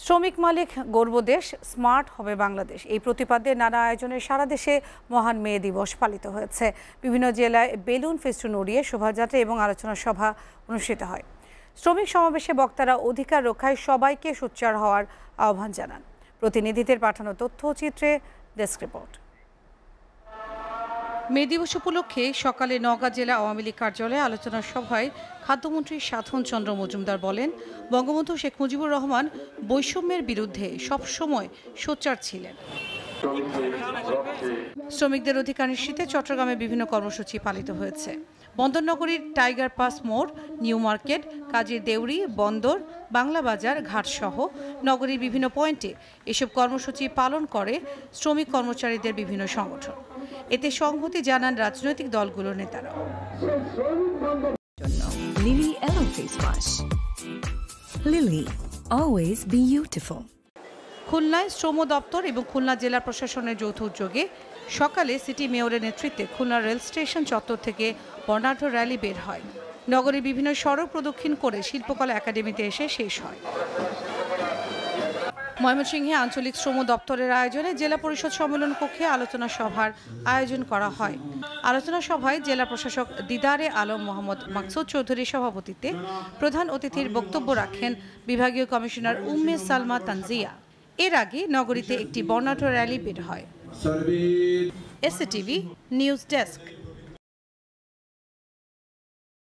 শ্রমিক মালিক গর্ব দেশ, স্মার্ট হবে বাংলাদেশ, এই প্রতিপাদ্যে নানা আয়োজনে সারা দেশে মহান মে দিবস পালিত হয়েছে। বিভিন্ন জেলায় বেলুন ফেস্টুন উড়িয়ে শোভাযাত্রা এবং আলোচনা সভা অনুষ্ঠিত হয়। শ্রমিক সমাবেশে বক্তারা অধিকার রক্ষায় সবাইকে সোচ্চার হওয়ার আহ্বান জানান। প্রতিনিধিদের পাঠানো তথ্যচিত্রে ডেস্ক রিপোর্ট। মে দিবস উপলক্ষে সকালে নওগাঁ জেলা আওয়ামী লীগ কার্যালয়ে আলোচনা সভায় খাদ্যমন্ত্রী সাধন চন্দ্র মজুমদার বলেন, বঙ্গবন্ধু শেখ মুজিবুর রহমান বৈষম্যের বিরুদ্ধে সবসময় সোচ্চার ছিলেন। শ্রমিকদের অধিকার নিশ্চিতে চট্টগ্রামে বিভিন্ন কর্মসূচি পালিত হয়েছে। বন্দরনগরীর টাইগার পাস মোড়, নিউ মার্কেট, কাজীর দেউরি, বন্দর, বাংলা বাজার, ঘাটসহ নগরীর বিভিন্ন পয়েন্টে এসব কর্মসূচি পালন করে শ্রমিক কর্মচারীদের বিভিন্ন সংগঠন। এতে সংহতি জানান রাজনৈতিক দলগুলোর নেতারা। লিলি এলো face wash. Lily, always beautiful. খুলনায় শ্রম দপ্তর এবং খুলনা জেলা প্রশাসনের যৌথ উদ্যোগে সকালে সিটি মেয়রের নেতৃত্বে খুলনা রেল স্টেশন চত্বর থেকে বর্ণাঢ্য র্যালি বের হয়। নগরীর বিভিন্ন সড়ক প্রদক্ষিণ করে শিল্পকলা একাডেমিতে এসে শেষ হয়। ময়মনসিংহে আঞ্চলিক শ্রম দপ্তরের আয়োজনে জেলা পরিষদ সম্মেলন কক্ষে আলোচনা সভার আয়োজন করা হয়। আলোচনা সভায় জেলা প্রশাসক দিদারে আলম মোহাম্মদ মাকসুদ চৌধুরীর সভাপতিত্বে প্রধান অতিথির বক্তব্য রাখেন বিভাগীয় কমিশনার উম্মে সালমা তানজিয়া। এর আগে নগরীতে একটি বর্ণাঢ্য র্যালি বের হয়। SATV news desk.